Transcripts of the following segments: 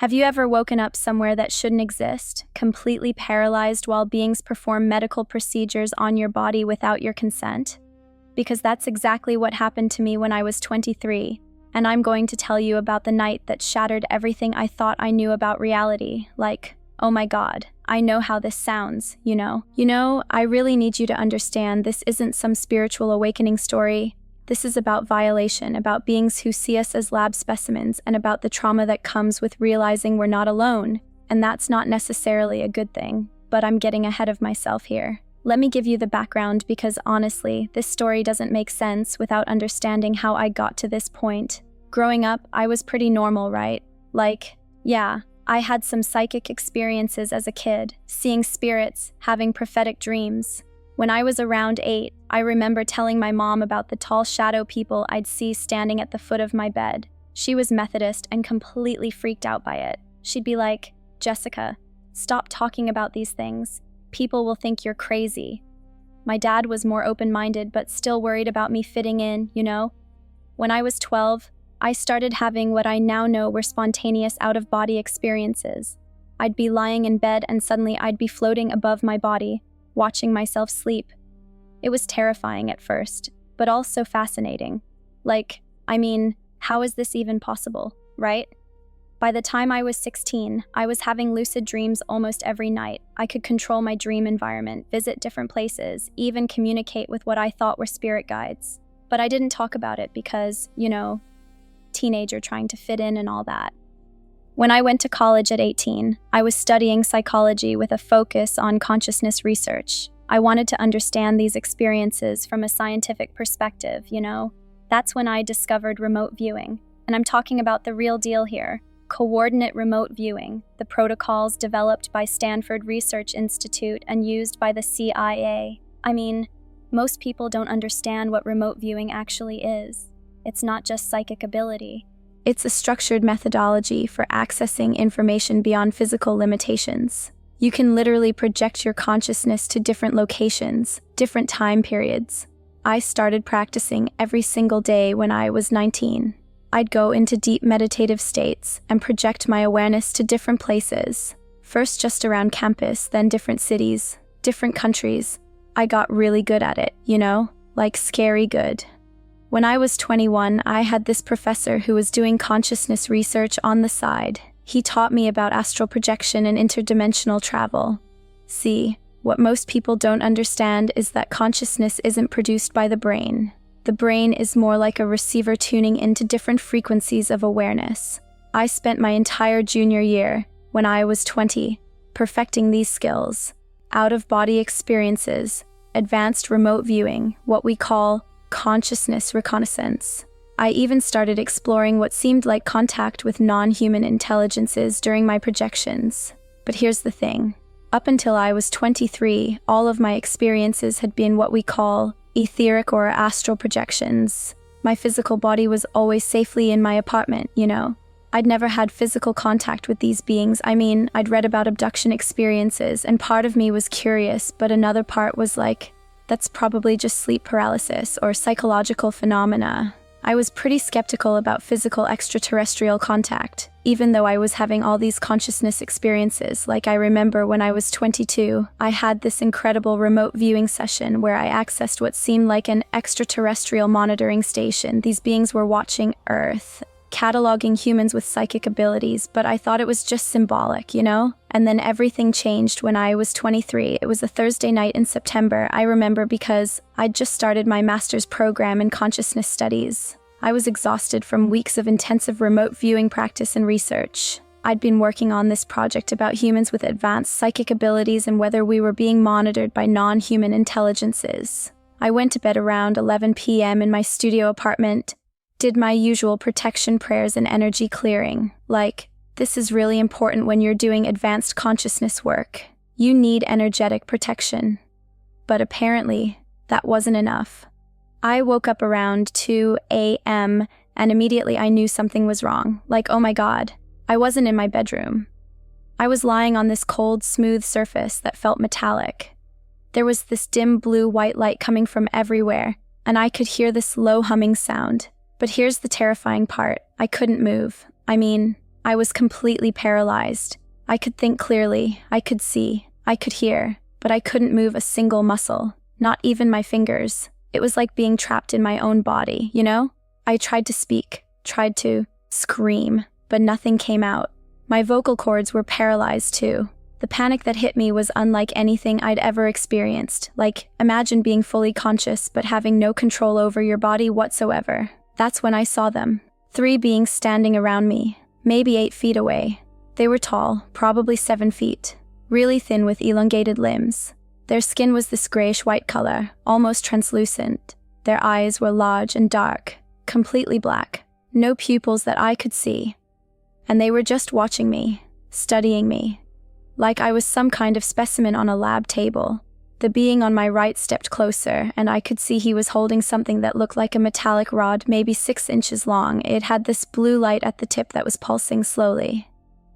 Have you ever woken up somewhere that shouldn't exist, completely paralyzed while beings perform medical procedures on your body without your consent? Because that's exactly what happened to me when I was 23, and I'm going to tell you about the night that shattered everything I thought I knew about reality. Like, oh my God, I know how this sounds, you know? I really need you to understand this isn't some spiritual awakening story. This is about violation, about beings who see us as lab specimens, and about the trauma that comes with realizing we're not alone. And that's not necessarily a good thing, but I'm getting ahead of myself here. Let me give you the background because honestly, this story doesn't make sense without understanding how I got to this point. Growing up, I was pretty normal, right? I had some psychic experiences as a kid, seeing spirits, having prophetic dreams. When I was around 8, I remember telling my mom about the tall shadow people I'd see standing at the foot of my bed. She was Methodist and completely freaked out by it. She'd be like, "Jessica, stop talking about these things. People will think you're crazy." My dad was more open-minded but still worried about me fitting in, you know? When I was 12, I started having what I now know were spontaneous out-of-body experiences. I'd be lying in bed and suddenly I'd be floating above my body, watching myself sleep. It was terrifying at first, but also fascinating. How is this even possible, right? By the time I was 16, I was having lucid dreams almost every night. I could control my dream environment, visit different places, even communicate with what I thought were spirit guides. But I didn't talk about it because, teenager trying to fit in and all that. When I went to college at 18, I was studying psychology with a focus on consciousness research. I wanted to understand these experiences from a scientific perspective, That's when I discovered remote viewing. And I'm talking about the real deal here. Coordinate remote viewing, the protocols developed by Stanford Research Institute and used by the CIA. Most people don't understand what remote viewing actually is. It's not just psychic ability. It's a structured methodology for accessing information beyond physical limitations. You can literally project your consciousness to different locations, different time periods. I started practicing every single day when I was 19. I'd go into deep meditative states and project my awareness to different places. First just around campus, then different cities, different countries. I got really good at it, scary good. When I was 21, I had this professor who was doing consciousness research on the side. He taught me about astral projection and interdimensional travel. See, what most people don't understand is that consciousness isn't produced by the brain. The brain is more like a receiver tuning into different frequencies of awareness. I spent my entire junior year, when I was 20, perfecting these skills. Out-of-body experiences, advanced remote viewing, what we call consciousness reconnaissance. I even started exploring what seemed like contact with non-human intelligences during my projections. But here's the thing. Up until I was 23, all of my experiences had been what we call etheric or astral projections. My physical body was always safely in my apartment, I'd never had physical contact with these beings. I'd read about abduction experiences, and part of me was curious, but another part was like, that's probably just sleep paralysis or psychological phenomena. I was pretty skeptical about physical extraterrestrial contact, even though I was having all these consciousness experiences. I remember when I was 22, I had this incredible remote viewing session where I accessed what seemed like an extraterrestrial monitoring station. These beings were watching Earth, cataloging humans with psychic abilities, but I thought it was just symbolic, And then everything changed when I was 23. It was a Thursday night in September, I remember, because I'd just started my master's program in consciousness studies. I was exhausted from weeks of intensive remote viewing practice and research. I'd been working on this project about humans with advanced psychic abilities and whether we were being monitored by non-human intelligences. I went to bed around 11 p.m. in my studio apartment, did my usual protection prayers and energy clearing. This is really important when you're doing advanced consciousness work. You need energetic protection. But apparently, that wasn't enough. I woke up around 2 a.m. and immediately I knew something was wrong. Oh my God, I wasn't in my bedroom. I was lying on this cold, smooth surface that felt metallic. There was this dim blue-white light coming from everywhere, and I could hear this low humming sound. But here's the terrifying part. I couldn't move. I was completely paralyzed. I could think clearly, I could see, I could hear, but I couldn't move a single muscle, not even my fingers. It was like being trapped in my own body, you know? I tried to speak, tried to scream, but nothing came out. My vocal cords were paralyzed too. The panic that hit me was unlike anything I'd ever experienced. Like, imagine being fully conscious but having no control over your body whatsoever. That's when I saw them. 3 beings standing around me, maybe 8 feet away. They were tall, probably 7 feet, really thin with elongated limbs. Their skin was this grayish-white color, almost translucent. Their eyes were large and dark, completely black, no pupils that I could see. And they were just watching me, studying me, like I was some kind of specimen on a lab table. The being on my right stepped closer, and I could see he was holding something that looked like a metallic rod, maybe 6 inches long. It had this blue light at the tip that was pulsing slowly.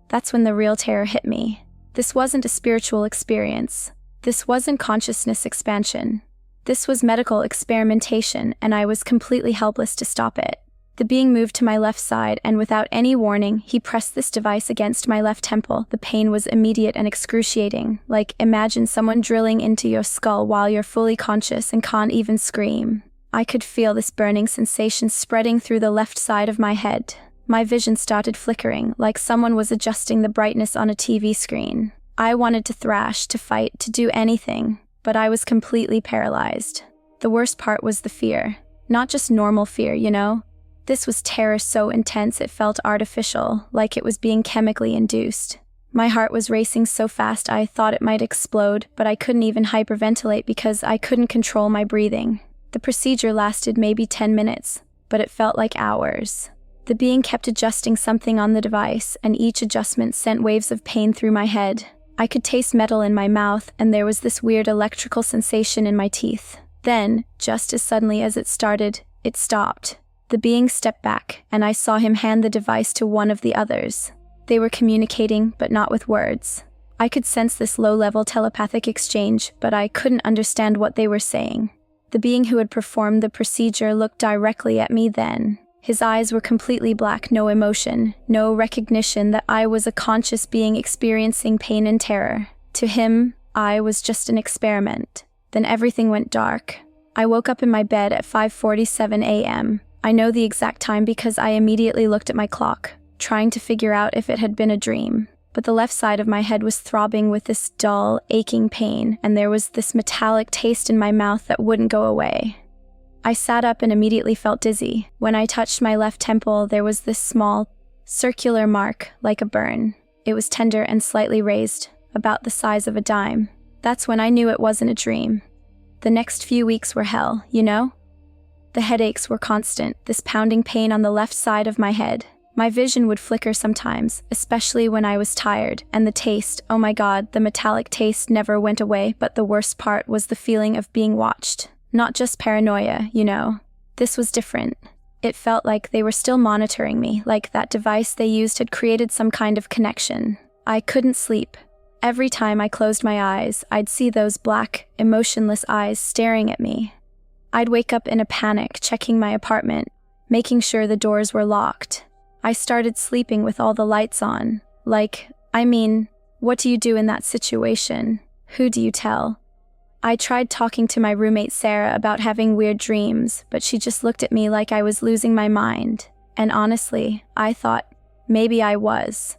That's when the real terror hit me. This wasn't a spiritual experience. This wasn't consciousness expansion. This was medical experimentation, and I was completely helpless to stop it. The being moved to my left side, and without any warning, he pressed this device against my left temple. The pain was immediate and excruciating. Like, imagine someone drilling into your skull while you're fully conscious and can't even scream. I could feel this burning sensation spreading through the left side of my head. My vision started flickering, like someone was adjusting the brightness on a TV screen. I wanted to thrash, to fight, to do anything, but I was completely paralyzed. The worst part was the fear. Not just normal fear, you know? This was terror so intense it felt artificial, like it was being chemically induced. My heart was racing so fast I thought it might explode, but I couldn't even hyperventilate because I couldn't control my breathing. The procedure lasted maybe 10 minutes, but it felt like hours. The being kept adjusting something on the device, and each adjustment sent waves of pain through my head. I could taste metal in my mouth, and there was this weird electrical sensation in my teeth. Then, just as suddenly as it started, it stopped. The being stepped back, and I saw him hand the device to one of the others. They were communicating, but not with words. I could sense this low-level telepathic exchange, but I couldn't understand what they were saying. The being who had performed the procedure looked directly at me then. His eyes were completely black, no emotion, no recognition that I was a conscious being experiencing pain and terror. To him, I was just an experiment. Then everything went dark. I woke up in my bed at 5:47 a.m. I know the exact time because I immediately looked at my clock, trying to figure out if it had been a dream. But the left side of my head was throbbing with this dull, aching pain, and there was this metallic taste in my mouth that wouldn't go away. I sat up and immediately felt dizzy. When I touched my left temple, there was this small, circular mark, like a burn. It was tender and slightly raised, about the size of a dime. That's when I knew it wasn't a dream. The next few weeks were hell, you know? The headaches were constant, this pounding pain on the left side of my head. My vision would flicker sometimes, especially when I was tired, and the taste, oh my god, the metallic taste never went away, but the worst part was the feeling of being watched. Not just paranoia, you know. This was different. It felt like they were still monitoring me, like that device they used had created some kind of connection. I couldn't sleep. Every time I closed my eyes, I'd see those black, emotionless eyes staring at me. I'd wake up in a panic, checking my apartment, making sure the doors were locked. I started sleeping with all the lights on. What do you do in that situation? Who do you tell? I tried talking to my roommate Sarah about having weird dreams, but she just looked at me like I was losing my mind. And honestly, I thought, maybe I was.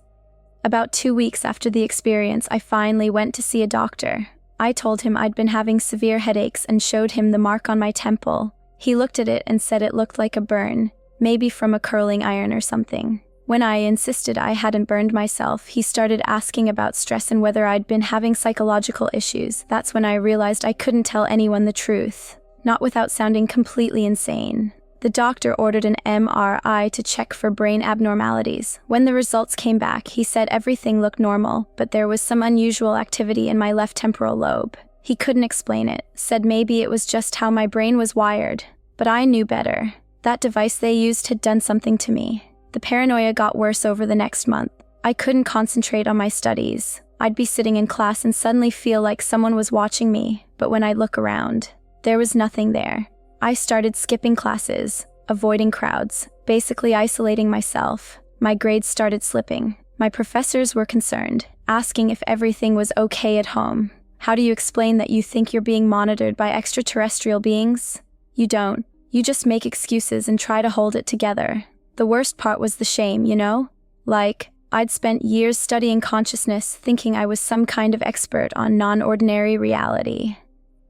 About 2 weeks after the experience, I finally went to see a doctor. I told him I'd been having severe headaches and showed him the mark on my temple. He looked at it and said it looked like a burn, maybe from a curling iron or something. When I insisted I hadn't burned myself, he started asking about stress and whether I'd been having psychological issues. That's when I realized I couldn't tell anyone the truth, not without sounding completely insane. The doctor ordered an MRI to check for brain abnormalities. When the results came back, he said everything looked normal, but there was some unusual activity in my left temporal lobe. He couldn't explain it, said maybe it was just how my brain was wired. But I knew better. That device they used had done something to me. The paranoia got worse over the next month. I couldn't concentrate on my studies. I'd be sitting in class and suddenly feel like someone was watching me, but when I'd look around, there was nothing there. I started skipping classes, avoiding crowds, basically isolating myself. My grades started slipping. My professors were concerned, asking if everything was okay at home. How do you explain that you think you're being monitored by extraterrestrial beings? You don't. You just make excuses and try to hold it together. The worst part was the shame, you know? Like, I'd spent years studying consciousness, thinking I was some kind of expert on non-ordinary reality.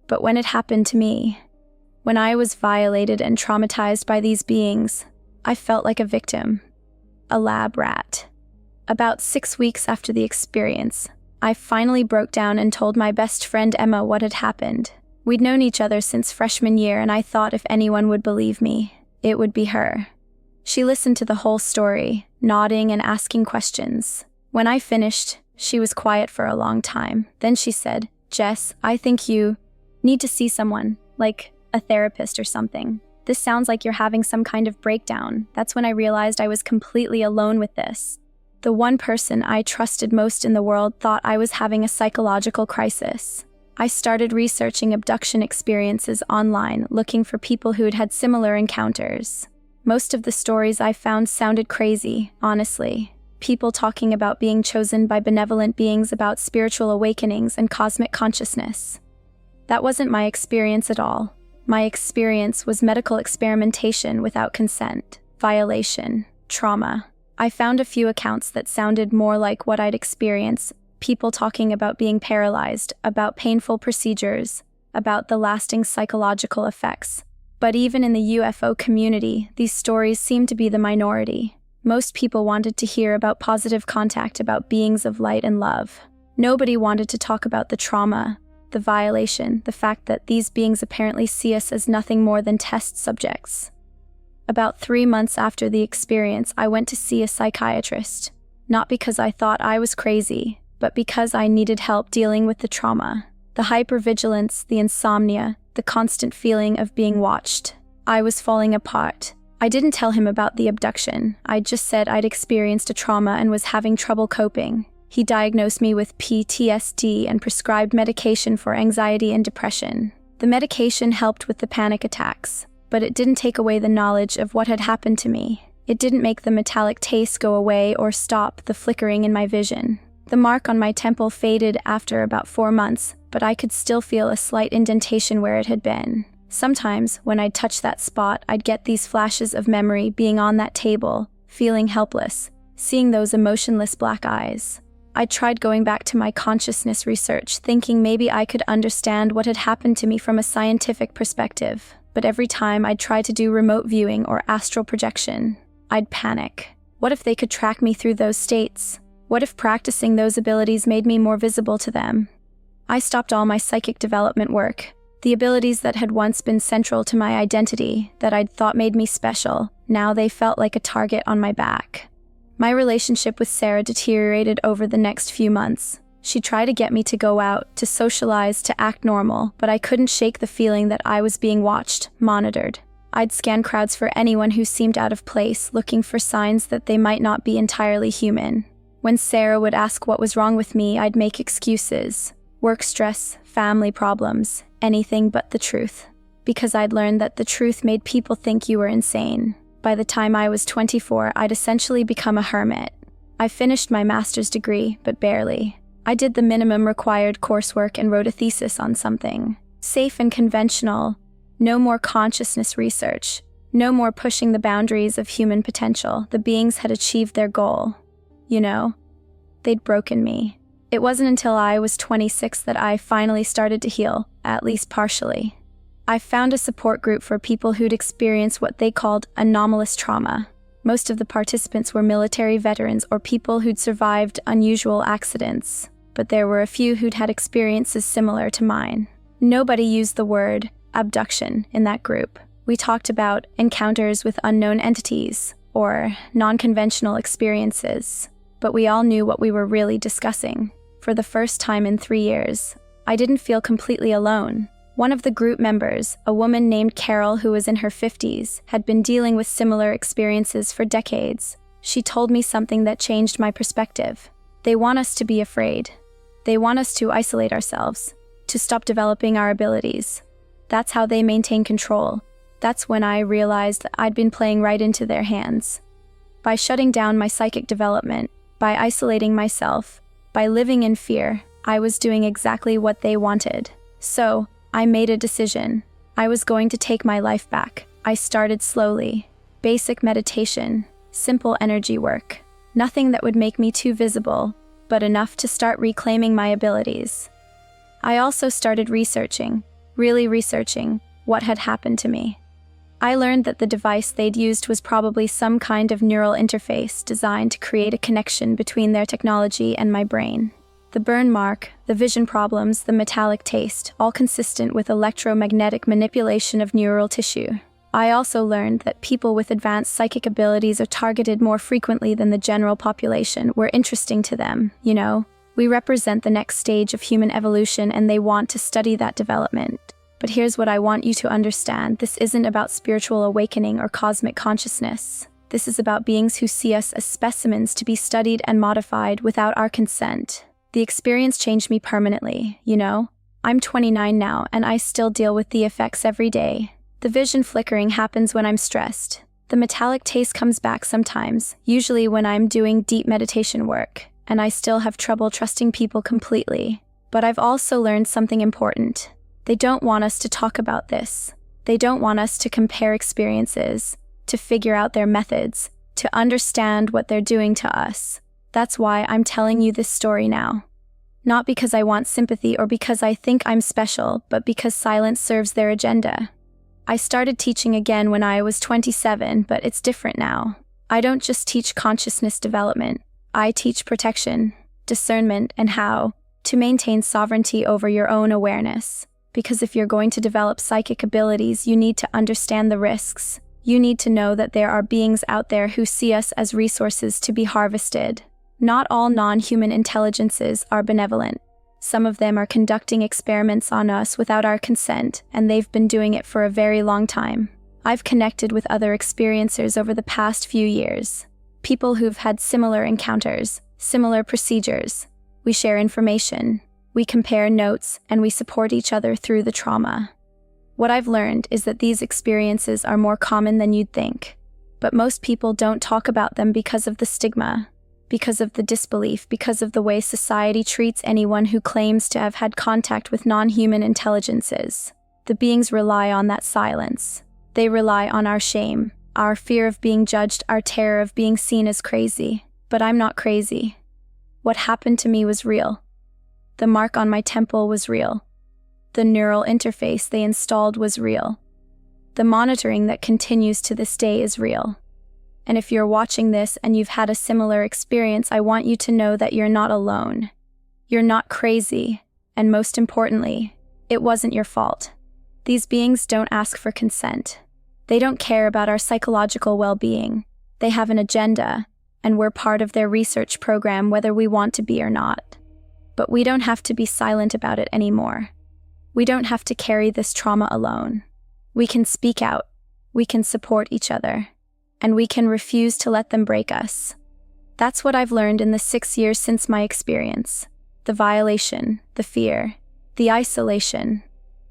But when it happened to me, when I was violated and traumatized by these beings, I felt like a victim, a lab rat. About 6 weeks after the experience, I finally broke down and told my best friend Emma what had happened. We'd known each other since freshman year, and I thought if anyone would believe me, it would be her. She listened to the whole story, nodding and asking questions. When I finished, she was quiet for a long time. Then she said, "Jess, I think you need to see someone, like a therapist or something. This sounds like you're having some kind of breakdown." That's when I realized I was completely alone with this. The one person I trusted most in the world thought I was having a psychological crisis. I started researching abduction experiences online, looking for people who'd had similar encounters. Most of the stories I found sounded crazy, honestly. People talking about being chosen by benevolent beings, about spiritual awakenings and cosmic consciousness. That wasn't my experience at all. My experience was medical experimentation without consent, violation, trauma. I found a few accounts that sounded more like what I'd experienced. People talking about being paralyzed, about painful procedures, about the lasting psychological effects. But even in the UFO community, these stories seemed to be the minority. Most people wanted to hear about positive contact, about beings of light and love. Nobody wanted to talk about the trauma, the violation, the fact that these beings apparently see us as nothing more than test subjects. About 3 months after the experience, I went to see a psychiatrist. Not because I thought I was crazy, but because I needed help dealing with the trauma. The hypervigilance, the insomnia, the constant feeling of being watched. I was falling apart. I didn't tell him about the abduction. I just said I'd experienced a trauma and was having trouble coping. He diagnosed me with PTSD and prescribed medication for anxiety and depression. The medication helped with the panic attacks, but it didn't take away the knowledge of what had happened to me. It didn't make the metallic taste go away or stop the flickering in my vision. The mark on my temple faded after about 4 months, but I could still feel a slight indentation where it had been. Sometimes, when I'd touch that spot, I'd get these flashes of memory, being on that table, feeling helpless, seeing those emotionless black eyes. I tried going back to my consciousness research, thinking maybe I could understand what had happened to me from a scientific perspective. But every time I'd try to do remote viewing or astral projection, I'd panic. What if they could track me through those states? What if practicing those abilities made me more visible to them? I stopped all my psychic development work. The abilities that had once been central to my identity, that I'd thought made me special, now they felt like a target on my back. My relationship with Sarah deteriorated over the next few months. She tried to get me to go out, to socialize, to act normal, but I couldn't shake the feeling that I was being watched, monitored. I'd scan crowds for anyone who seemed out of place, looking for signs that they might not be entirely human. When Sarah would ask what was wrong with me, I'd make excuses. Work stress, family problems, anything but the truth. Because I'd learned that the truth made people think you were insane. By the time I was 24, I'd essentially become a hermit. I finished my master's degree, but barely. I did the minimum required coursework and wrote a thesis on something safe and conventional. No more consciousness research. No more pushing the boundaries of human potential. The beings had achieved their goal. You know, they'd broken me. It wasn't until I was 26 that I finally started to heal, at least partially. I found a support group for people who'd experienced what they called anomalous trauma. Most of the participants were military veterans or people who'd survived unusual accidents, but there were a few who'd had experiences similar to mine. Nobody used the word abduction in that group. We talked about encounters with unknown entities or non-conventional experiences, but we all knew what we were really discussing. For the first time in 3 years, I didn't feel completely alone. One of the group members, a woman named Carol who was in her 50s, had been dealing with similar experiences for decades. She told me something that changed my perspective. They want us to be afraid. They want us to isolate ourselves, to stop developing our abilities. That's how they maintain control. That's when I realized that I'd been playing right into their hands. By shutting down my psychic development, by isolating myself, by living in fear, I was doing exactly what they wanted. So, I made a decision. I was going to take my life back. I started slowly. Basic meditation, simple energy work. Nothing that would make me too visible, but enough to start reclaiming my abilities. I also started researching, really researching, what had happened to me. I learned that the device they'd used was probably some kind of neural interface designed to create a connection between their technology and my brain. The burn mark, the vision problems, the metallic taste, all consistent with electromagnetic manipulation of neural tissue. I also learned that people with advanced psychic abilities are targeted more frequently than the general population. We're interesting to them, you know? We represent the next stage of human evolution and they want to study that development. But here's what I want you to understand. This isn't about spiritual awakening or cosmic consciousness. This is about beings who see us as specimens to be studied and modified without our consent. The experience changed me permanently, you know? I'm 29 now, and I still deal with the effects every day. The vision flickering happens when I'm stressed. The metallic taste comes back sometimes, usually when I'm doing deep meditation work, and I still have trouble trusting people completely. But I've also learned something important. They don't want us to talk about this. They don't want us to compare experiences, to figure out their methods, to understand what they're doing to us. That's why I'm telling you this story now. Not because I want sympathy or because I think I'm special, but because silence serves their agenda. I started teaching again when I was 27, but it's different now. I don't just teach consciousness development. I teach protection, discernment, and how to maintain sovereignty over your own awareness. Because if you're going to develop psychic abilities, you need to understand the risks. You need to know that there are beings out there who see us as resources to be harvested. Not all non-human intelligences are benevolent. Some of them are conducting experiments on us without our consent, and they've been doing it for a very long time. I've connected with other experiencers over the past few years. People who've had similar encounters, similar procedures. We share information, we compare notes, and we support each other through the trauma. What I've learned is that these experiences are more common than you'd think. But most people don't talk about them because of the stigma, because of the disbelief, because of the way society treats anyone who claims to have had contact with non-human intelligences. The beings rely on that silence. They rely on our shame, our fear of being judged, our terror of being seen as crazy. But I'm not crazy. What happened to me was real. The mark on my temple was real. The neural interface they installed was real. The monitoring that continues to this day is real. And if you're watching this and you've had a similar experience, I want you to know that you're not alone. You're not crazy. And most importantly, it wasn't your fault. These beings don't ask for consent. They don't care about our psychological well-being. They have an agenda, and we're part of their research program whether we want to be or not. But we don't have to be silent about it anymore. We don't have to carry this trauma alone. We can speak out. We can support each other. And we can refuse to let them break us. That's what I've learned in the 6 years since my experience. The violation, the fear, the isolation.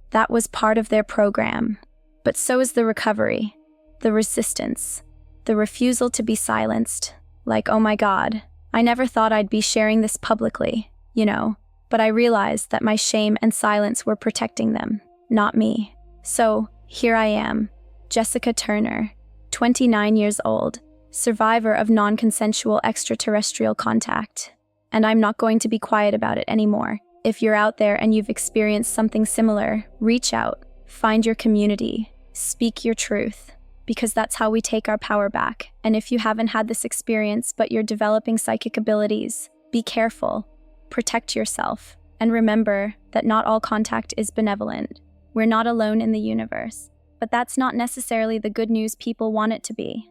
That was part of their program. But so is the recovery, the resistance, the refusal to be silenced. Like, oh my God, I never thought I'd be sharing this publicly, you know, but I realized that my shame and silence were protecting them, not me. So, here I am, Jessica Turner, 29 years old, survivor of non-consensual extraterrestrial contact. And I'm not going to be quiet about it anymore. If you're out there and you've experienced something similar, reach out, find your community, speak your truth, because that's how we take our power back. And if you haven't had this experience but you're developing psychic abilities, be careful, protect yourself, and remember that not all contact is benevolent. We're not alone in the universe. But that's not necessarily the good news people want it to be.